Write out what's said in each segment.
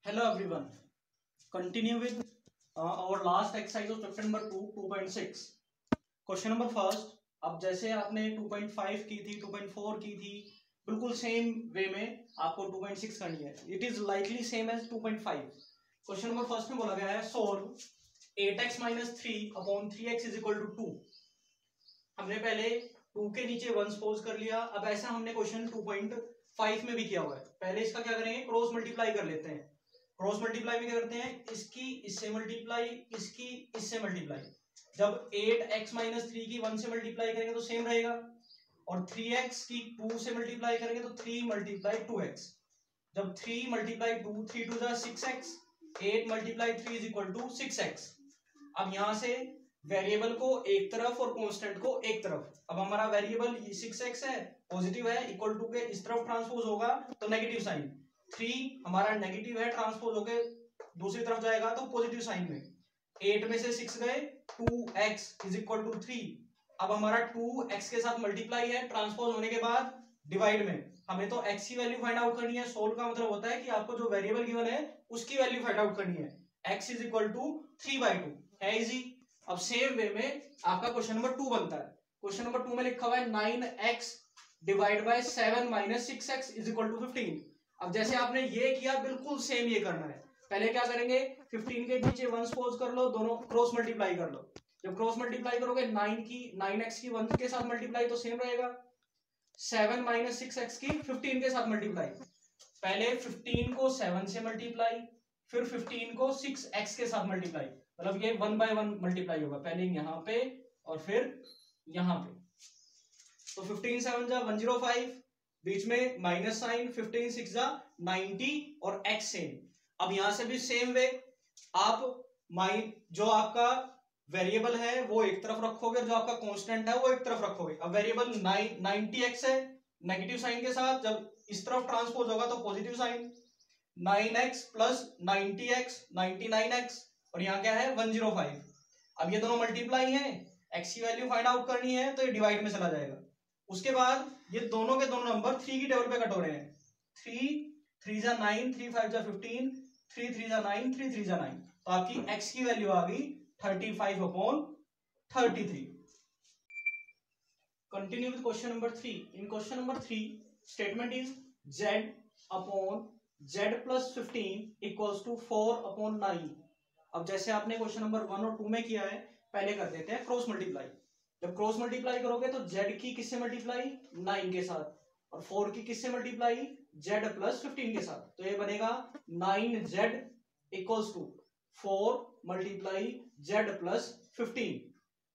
Hello everyone. Continue with our last exercise of chapter number 2, 2.6. Question number first. अब जैसे आपने 2.5 की थी, 2.4 की थी, बिल्कुल सेम वे में आपको 2.6 करनी है. It is likely same as 2.5. Question number first में बोला गया है solve 8x minus 3 upon 3x is equal to 2. हमने पहले 2 के नीचे 1 सपोज कर लिया. अब ऐसा हमने क्वेश्चन 2.5 में भी किया हुआ है. पहले इसका क्या करेंगे, क्रॉस मल्टीप्लाई कर लेते हैं. क्रॉस मल्टीप्लाई में क्या करते हैं, इसकी इससे मल्टीप्लाई, इसकी इससे मल्टीप्लाई. जब 8x माइनस 3 की 1 से मल्टीप्लाई करेंगे तो सेम रहेगा, और 3x की 2 से मल्टीप्लाई करेंगे तो 3 मल्टीप्लाई 2x. जब 3 मल्टीप्लाई 2, 3 2 जा 6x, 8 multiply 3 is equal to 6x. अब यहां से वेरिएबल को एक तरफ और कांस्टेंट को एक तरफ. अब हमारा वेरिएबल 6x है, पॉजिटिव है, इक्वल टू के इस तरफ ट्रांसपोज होगा तो नेगेटिव साइन. 3 हमारा नेगेटिव है, ट्रांसपोज होके दूसरी तरफ जाएगा तो पॉजिटिव साइन में. 8 में से 6 गए, 2x इज इक्वल टू 3. अब हमारा 2x के साथ मल्टीप्लाई है, ट्रांसपोज होने के बाद डिवाइड में. हमें तो x की वैल्यू फाइंड आउट करनी है. सोल्व का मतलब होता है कि आपको जो वेरिएबल गिवन है उसकी वैल्यू फाइंड आउट करनी है. x इज इक्वल टू 3/2 है इजी. अब सेम वे में आपका क्वेश्चन नंबर 2 बनता है. क्वेश्चन नंबर 2 में लिखा हुआ है 9x divide by 7 minus 6x is equal to 15. अब जैसे आपने ये किया, बिल्कुल सेम ये करना है. पहले क्या करेंगे, 15 के नीचे 1 सपोज कर लो, दोनों क्रॉस मल्टीप्लाई कर लो. जब क्रॉस मल्टीप्लाई करोगे 9x की 1 के साथ मल्टीप्लाई तो सेम रहेगा. 7 माइनस 6x की 15 के साथ मल्टीप्लाई. पहले 15 को 7 से मल्टीप्लाई, फिर 15 को 6x के साथ मल्टीप्लाई. मतलब ये 1 बाय 1 मल्टीप्लाई होगा. पहले यहाँ पे और फिर यहाँ पे. तो 15 7 जा 105, बीच में माइनस साइन, 15 6 जा 90 और x सेम. अब यहां से भी सेम वे, आप जो आपका वेरिएबल है वो एक तरफ रखोगे, जो आपका कांस्टेंट है वो एक तरफ रखोगे. अब वेरिएबल 90x है, नेगेटिव साइन के साथ. जब इस तरफ ट्रांसपोज होगा तो positive sign. 9x plus 90x 99x, और यहाँ क्या है 105. अब ये दोनों मल्टीप्लाई हैं, x की वैल्यू फाइंड आउट करनी है तो ये डिवाइड में चला जाएगा. उसके बाद ये दोनों के दोनों नंबर 3 की टेबल पे कट हो रहे हैं. 3 3 जा 9, 3 5 जा 15, 3 3 जा 9, 3 3 जा 9. तो आपकी x की वैल्यू आ गई 35/33. Continue with question number 3. In question number 3 statement is z upon z plus 15 equals to 4/9. अब जैसे आपने क्वेश्चन नंबर 1 और 2 में किया है, पहले कर देते हैं क्रॉस मल्टीप्लाई. जब क्रॉस मल्टीप्लाई करोगे तो z की किससे मल्टीप्लाई, 9 के साथ, और 4 की किससे मल्टीप्लाई, z प्लस 15 के साथ. तो ये बनेगा 9z equals to 4 multiply z plus 15.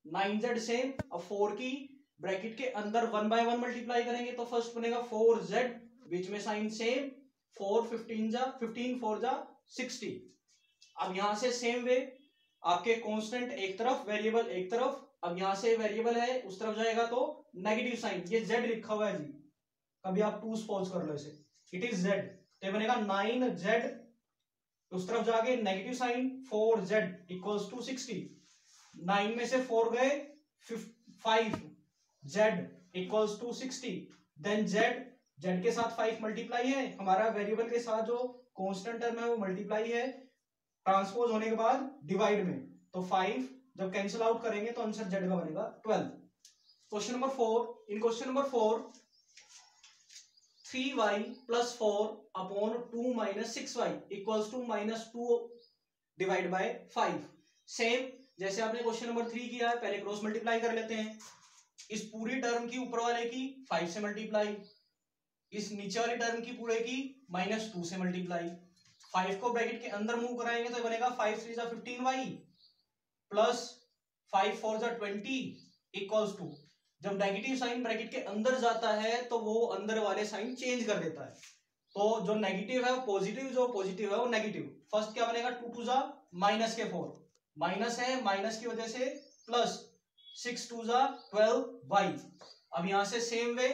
9z same. अब 4 की ब्रैकेट के अंदर 1 बाय 1 मल्टीप्लाई करेंगे तो फर्स्ट बनेगा 4z, बीच में साइन सेम. 4 15 जा 15 4 जा 60. अब यहां से सेम वे, आपके कांस्टेंट एक तरफ, वेरिएबल एक तरफ. अब यहां से वेरिएबल है उस तरफ जाएगा तो नेगेटिव साइन. ये z लिखा हुआ है जी, कभी आप 2 सपोज कर लो इसे, इट इज z. तो बनेगा 9z, उस तरफ जाके negative sign, 4z equals to 60. 9 में से 4 गए, 5z equals to 60. Then z के साथ 5 मल्टीप्लाई है, हमारा वेरिएबल के साथ जो कांस्टेंट टर्म है वो मल्टीप्लाई है, ट्रांसपोज होने के बाद डिवाइड में. तो 5 जब कैंसिल आउट करेंगे तो आंसर z का बनेगा 12. Question number 4. In question number 4 3y plus 4 upon 2 minus 6y equals to -2 divide by 5. Same जैसे आपने क्वेश्चन नंबर 3 किया है, पहले क्रॉस मल्टीप्लाई कर लेते हैं. इस पूरी टर्म की ऊपर वाले की 5 से मल्टीप्लाई, इस नीचे वाली टर्म की पूरे की -2 से मल्टीप्लाई. 5 को ब्रैकेट के अंदर मूव कराएंगे तो बनेगा 5 3 जा 15y प्लस 5 4 जा 20 इक्वल्स टू. जब नेगेटिव साइन ब्रैकेट के अंदर जाता है तो वो अंदर वाले साइन चेंज कर देता है. तो जो नेगेटिव है वो पॉजिटिव, जो पॉजिटिव है वो नेगेटिव. फर्स्ट क्या बनेगा, 2 2 जा माइनस के 4, माइनस है, माइनस की वजह से प्लस, 6 2 जा 12y. अब यहां से सेम वे,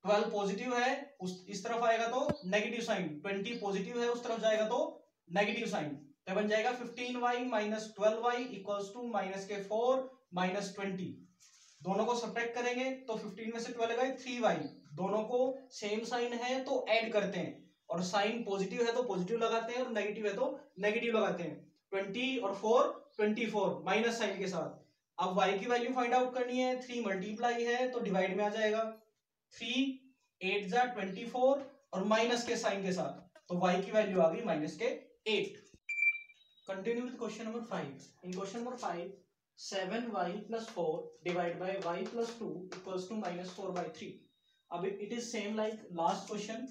12 पॉजिटिव है, इस तरफ आएगा तो नेगेटिव साइन, 20 पॉजिटिव है उस तरफ जाएगा तो नेगेटिव साइन. तो बन जाएगा 15y minus 12y equals to minus के 4 माइनस 20. दोनों को सब्ट्रैक्ट करेंगे तो 15 में से 12 गए 3y. दोनों को सेम साइन है तो ऐड करते हैं, और साइन पॉजिटिव है तो पॉजिटिव लगाते हैं और नेगेटिव है तो नेगेटिव लगाते हैं। 20 और 4 24 माइनस साइन के साथ। अब y की वैल्यू फाइंड आउट करनी है, 3 मल्टीप्लाई है तो डिवाइड में आ जाएगा, 3 8 जा 24 और माइनस के साइन के साथ, तो y की वैल्यू आ गई माइनस के 8। Continue with question number 5। In question number 5 7y plus 4 divided by y plus 2 equals to minus 4/3। अब it is same like last question.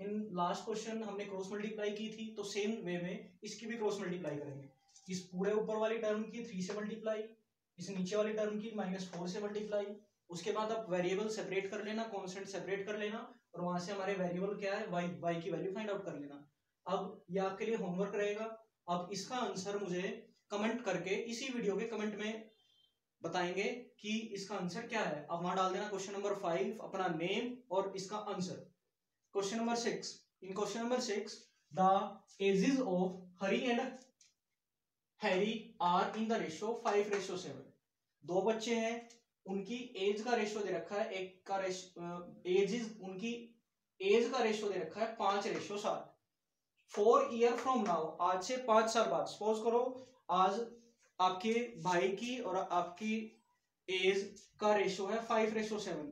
In last question हमने क्रॉस मल्टीप्लाई की थी, तो सेम वे में इसकी भी क्रॉस मल्टीप्लाई करेंगे। इस पूरे ऊपर वाली टर्म की 3 से मल्टीप्लाई, इस नीचे वाली टर्म की -4 से मल्टीप्लाई। उसके बाद आप वेरिएबल सेपरेट कर लेना, कांस्टेंट सेपरेट कर लेना, और वहां से हमारे वेरिएबल क्या है y की वैल्यू फाइंड आउट कर लेना। अब ये आपके लिए होमवर्क रहेगा। अब इसका आंसर मुझे कमेंट करके इसी वीडियो के कमेंट में बताएंगे कि इसका आंसर क्या है। अब वहां डाल देना क्वेश्चन नंबर 5, अपना नेम और इसका answer. Question number 6। In question number 6 the ages of Hari and Harry are in the ratio 5:7। दो बच्चे हैं, उनकी एज का रेशियो दे रखा है, एक का उनकी एज का रेशियो दे रखा है 5:7। 4 ईयर फ्रॉम नाउ, आज से 5 साल बाद, सपोज करो आज आपके भाई की और आपकी एज का रेशियो है 5:7।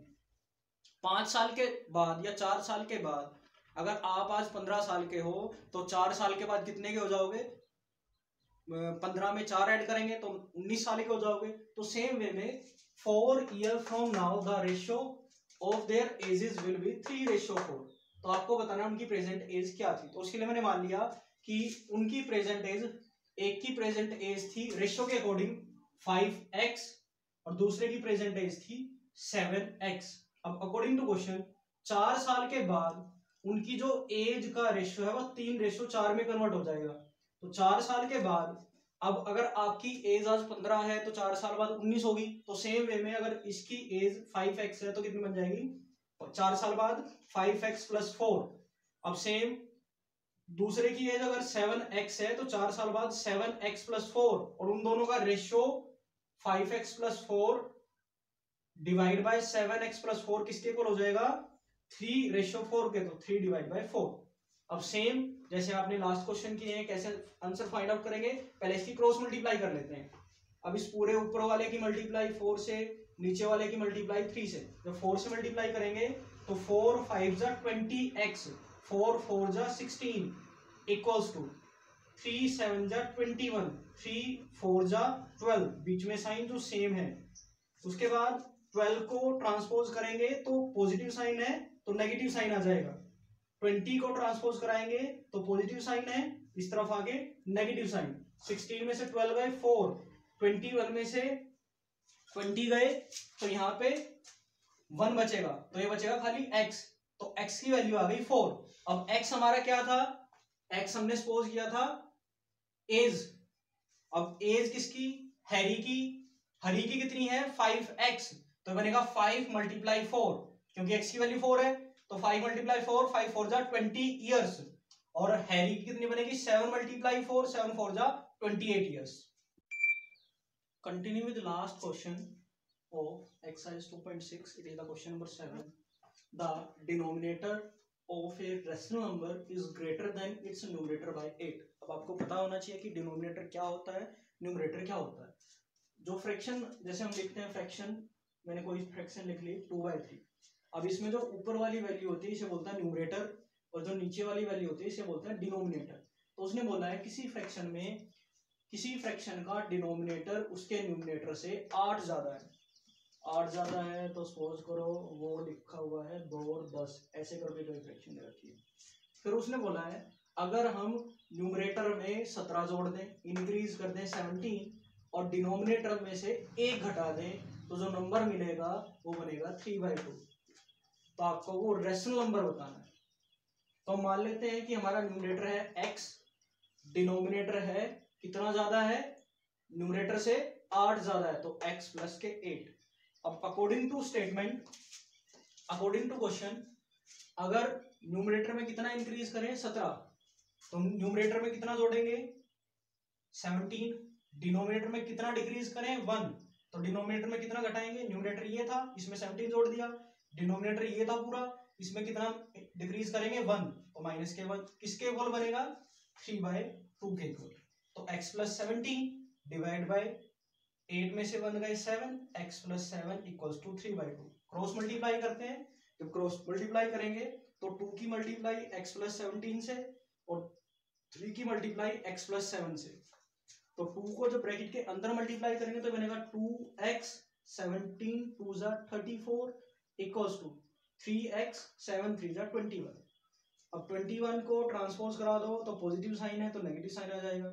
5 साल के बाद या 4 साल के बाद, अगर आप आज 15 साल के हो तो 4 साल के बाद कितने के हो जाओगे? 15 में 4 ऐड करेंगे तो 19 साल के हो जाओगे। तो सेम वे में 4 year from now the ratio of their edges will be 3:4। तो आपको बताना उनकी प्रेजेंट एज क्या थी। तो उसके लिए मैंने मान लिया कि उनकी प्रेजेंट एज, एक की प्रेजेंट एज थी रेशियो के अकॉर्डिंग 5x और दूसरे की प्रेजेंट एज थी 7x। अब अकॉर्डिंग टू क्वेश्चन 4 साल के बाद उनकी जो एज का रेशियो है वो 3:4 में कन्वर्ट हो जाएगा। तो 4 साल के बाद, अब अगर आपकी एज आज 15 है तो 4 साल बाद 19 होगी। तो सेम वे में अगर इसकी एज 5x है तो कितनी बन जाएगी? 4 साल बाद 5x + 4। अब सेम दूसरे की एज अगर 7x है तो 4 साल बाद 7x + 4, और उन दोनों का ratio 5x + 4 divide by 7x + 4 किसके इक्वल हो जाएगा? 3:4 के, तो 3/4। अब सेम जैसे आपने लास्ट क्वेश्चन किए हैं, कैसे आंसर फाइंड आउट करेंगे? पहले इसकी क्रॉस मल्टीप्लाई कर लेते हैं। अब इस पूरे ऊपर वाले की मल्टीप्लाई 4 से, नीचे वाले की मल्टीप्लाई 3 से। जब 4 से मल्टीप्लाई करेंगे तो 4 5 जा 20x, 4 4 जा 16 इक्वल्स टू 3 7 जा 21, 3 4 जा 12, बीच में साइन जो सेम है। उसके बाद 12 को ट्रांसपोज करेंगे तो पॉजिटिव साइन है तो नेगेटिव साइन आ जाएगा। 20 को ट्रांसपोज कराएंगे तो पॉजिटिव साइन है, इस तरफ आगे नेगेटिव साइन। 16 में से 12 गए 4, 21 में से 20 गए तो यहाँ पे 1 बचेगा, तो ये बचेगा खाली x। तो x की वैल्यू आ गई 4। अब x हमारा क्या था? x हमने सपोज किया था एज। अब एज किसकी? हैरी की। हरी की कितनी है? 5x, तो बनेगा 5 × 4, क्योंकि x की वैल्यू 4 है, तो 5 × 4, 5 4 जा 20 ईयर्स। और हैरी की कितनी बनेगी? 7 × 4, 7 4 जा 28 years. Continue with last question of exercise 2.6. It is the question number 7. The denominator of a rational number is greater than its numerator by 8. अब आपको पता होना चाहिए कि डिनोमिनेटर क्या होता है, न्यूमरेटर क्या होता है। जो फ्रैक्शन, जैसे हम लिखते हैं फ्रैक्शन, मैंने कोई फ्रैक्शन लिख ली 2/3। अब इसमें जो ऊपर वाली वैल्यू होती है इसे बोलता है न्यूमरेटर, और जो नीचे वाली वैल्यू होती है इसे बोलता है डिनोमिनेटर। तो उसने बोला है किसी फ्रैक्शन में, किसी फ्रैक्शन का डिनोमिनेटर उसके न्यूमरेटर से 8 ज्यादा है। 8 ज्यादा है तो सपोज करो वो लिखा हुआ है 2 और 10, ऐसे करके कोई फ्रैक्शन दे रखी है। फिर उसने बोला है अगर हम न्यूमरेटर में 17 जोड़ दें, इंक्रीज कर दें 17, और डिनोमिनेटर में से 1 घटा दें, तो जो नंबर मिलेगा वो बनेगा 3/2। तो आपको वो रेशनल नंबर बताना है। तो मान लेते हैं कि हमारा न्यूमरेटर है x, डिनोमिनेटर है कितना ज्यादा है? न्यूमरेटर से 8 ज्यादा है, तो x + के 8। अब according to statement, according to question, अगर न्यूमरेटर में कितना इंक्रीज करें? 17, तो न्यूमरेटर में कितना जोड़ेंगे? 17। डिनोमिनेटर में कितना डिक्रीज करें? 1, तो डिनोमिनेटर में कितना घटाएंगे? न्यूमरेटर ये था, इसमें 17 जोड़ दिया। डिनोमिनेटर ये था पूरा, इसमें कितना डिक्रीज करेंगे? 1, तो माइनस के वन किसके इक्वल बनेगा 3/2 के इक्वल। तो x प्लस 17 डिवाइड बाय 8 में से 1 गए 7, x plus 7 equals to 3/2। Cross multiply करते हैं, जब क्रॉस मल्टीप्लाई करेंगे तो 2 की मल्टीप्लाई x प्लस 17 से और 3 की मल्टीप्लाई x प्लस 7 से। तो 2 को जब ब्रैकेट के अंदर मल्टीप्लाई करेंगे तो बनेगा 2x 17 2 जा 34 इक्वल्स टू 3x 7 3 जा 21। अब 21 को ट्रांसपोज करा दो तो पॉजिटिव साइन है तो नेगेटिव साइन आ जाएगा।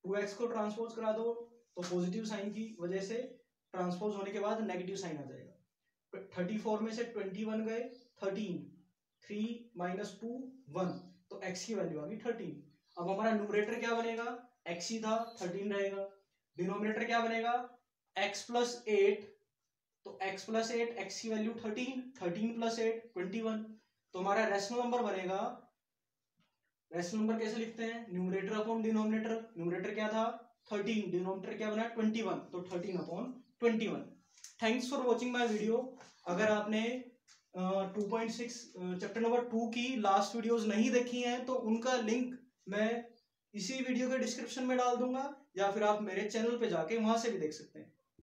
2x को ट्रांसपोज करा दो तो पॉजिटिव साइन की वजह से ट्रांसपोज होने के बाद नेगेटिव साइन आ जाएगा। 34 में से 21 गए 13, 3 माइनस 2 1, तो x की वैल्यू आ गई 13। अब हमारा न्यूमरेटर क्या बनेगा, x ही था 13 रहेगा। डिनोमिनेटर क्या बनेगा x प्लस 8, तो x प्लस 8 x की वैल्यू 13, 13 प्लस 8 21। तो हमारा रेशनल नंबर बनेगा, रेशनल नंबर कैसे लिखते हैं, न्यूमरेटर अपॉन डिनोमिनेटर। न्यूमरेटर क्या था 13, डिनोमिनेटर क्या बना 21, तो 13 upon 21। Thanks for watching my video. अगर आपने 2.6 चैप्टर नंबर 2 की लास्ट वीडियोस नहीं देखी हैं तो उनका लिंक मैं इसी वीडियो के डिस्क्रिप्शन में डाल दूंगा, या फिर आप मेरे चैनल पे जाके वहां से भी देख सकते हैं।